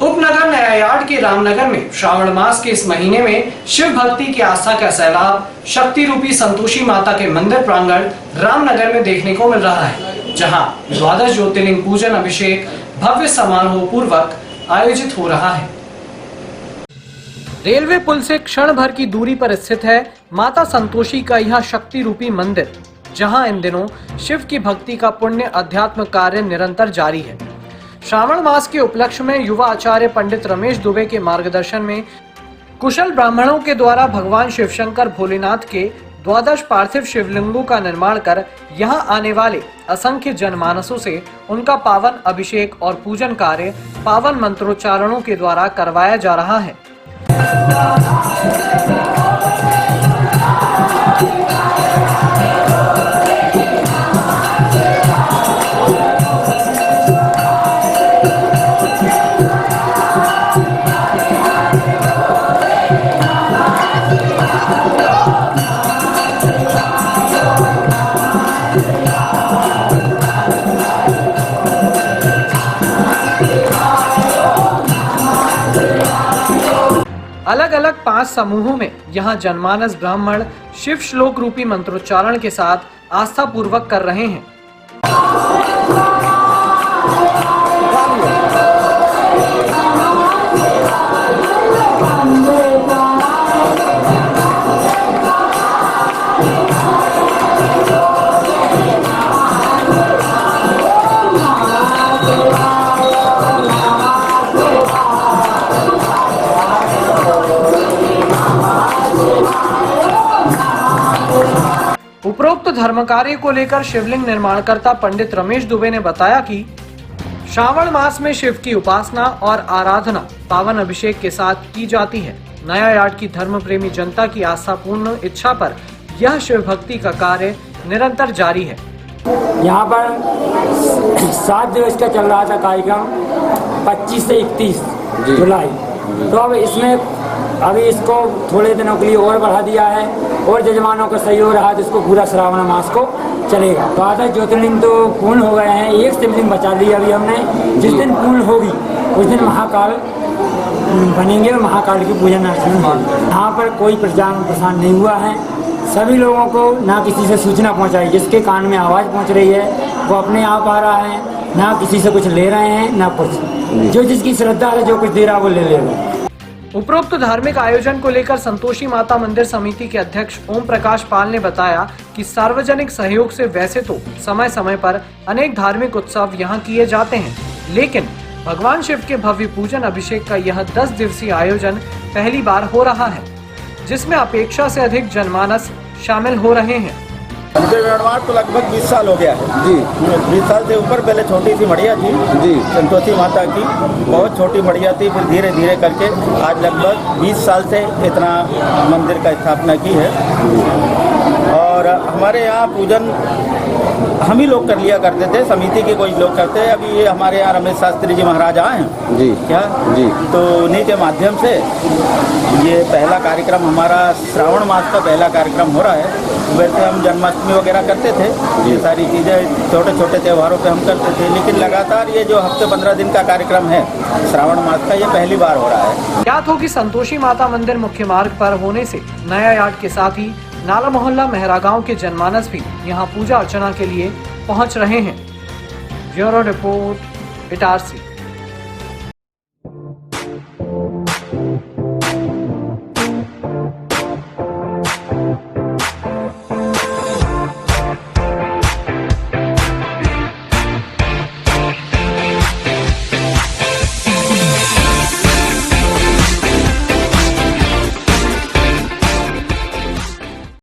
उपनगर नया यार्ड के रामनगर में श्रावण मास के इस महीने में शिव भक्ति की आस्था का सैलाब शक्ति रूपी संतोषी माता के मंदिर प्रांगण रामनगर में देखने को मिल रहा है, जहां द्वादश ज्योतिर्लिंग पूजन अभिषेक भव्य समारोह पूर्वक आयोजित हो रहा है। रेलवे पुल से क्षण भर की दूरी पर स्थित है माता संतोषी का यह शक्ति रूपी मंदिर, जहां इन दिनों शिव की भक्ति का पुण्य अध्यात्म कार्य निरंतर जारी है। श्रावण मास के उपलक्ष्य में युवा आचार्य पंडित रमेश दुबे के मार्गदर्शन में कुशल ब्राह्मणों के द्वारा भगवान शिवशंकर भोलेनाथ के द्वादश पार्थिव शिवलिंगों का निर्माण कर यहां आने वाले असंख्य जनमानसों से उनका पावन अभिषेक और पूजन कार्य पावन मंत्रोच्चारणों के द्वारा करवाया जा रहा है। अलग अलग 5 समूहों में यहाँ जनमानस ब्राह्मण शिव श्लोक रूपी मंत्रोच्चारण के साथ आस्था पूर्वक कर रहे हैं। उपरोक्त धर्म कार्य को लेकर शिवलिंग निर्माणकर्ता पंडित रमेश दुबे ने बताया कि श्रावण मास में शिव की उपासना और आराधना पावन अभिषेक के साथ की जाती है। नया यार्ड की धर्म प्रेमी जनता की आस्थापूर्ण इच्छा पर यह शिव भक्ति का कार्य निरंतर जारी है। यहाँ पर 7 दिवस का चल रहा था कार्यक्रम 25 से 31 जुलाई, तो अब इसमें अभी इसको थोड़े दिनों के लिए और बढ़ा दिया है और जजमानों का सहयोग रहा तो इसको पूरा श्रावण मास को चलेगा। द्वादश ज्योतिर्लिंग तो पूर्ण हो गए हैं, एक शिवलिंग बचा ली अभी हमने। जिस दिन पूर्ण होगी उस दिन महाकाल बनेंगे और महाकाल की पूजन अर्चना होगी। यहाँ पर कोई प्रचार नहीं हुआ है, सभी लोगों को ना किसी से सूचना पहुँचाई, जिसके कान में आवाज़ पहुँच रही है वो अपने आप आ रहा है, ना किसी से कुछ ले रहे हैं ना कुछ, जो जिसकी श्रद्धा है जो कुछ दे रहा है वो ले लेगा। उपरोक्त धार्मिक आयोजन को लेकर संतोषी माता मंदिर समिति के अध्यक्ष ओम प्रकाश पाल ने बताया कि सार्वजनिक सहयोग से वैसे तो समय समय पर अनेक धार्मिक उत्सव यहां किए जाते हैं, लेकिन भगवान शिव के भव्य पूजन अभिषेक का यह 10 दिवसीय आयोजन पहली बार हो रहा है, जिसमें अपेक्षा से अधिक जनमानस शामिल हो रहे हैं। मंदिर निर्माण तो लगभग 20 साल हो गया है जी। 20 साल से ऊपर पहले छोटी सी मढ़िया थी जी, संतोषी माता की बहुत छोटी मढ़िया थी, फिर धीरे धीरे करके आज लगभग 20 साल से इतना मंदिर का स्थापना की है। और हमारे यहाँ पूजन हम ही लोग कर लिया करते थे, समिति के कोई लोग करते हैं। अभी ये हमारे यहाँ रमेश शास्त्री जी महाराज आए हैं जी, क्या जी, तो उन्हीं के माध्यम से ये पहला कार्यक्रम हमारा श्रावण मास का पहला कार्यक्रम हो रहा है। वैसे हम जन्माष्टमी वगैरह करते थे, ये सारी चीज़ें छोटे छोटे त्योहारों पे हम करते थे, लेकिन लगातार ये जो हफ्ते 15 दिन का कार्यक्रम है श्रावण मास का, ये पहली बार हो रहा है। ज्ञात हो कि संतोषी माता मंदिर मुख्य मार्ग पर होने से नया यार्ड के साथ ही नाला मोहल्ला मेहरा गांव के जनमानस भी यहां पूजा अर्चना के लिए पहुंच रहे हैं। Bureau report, Itarsi.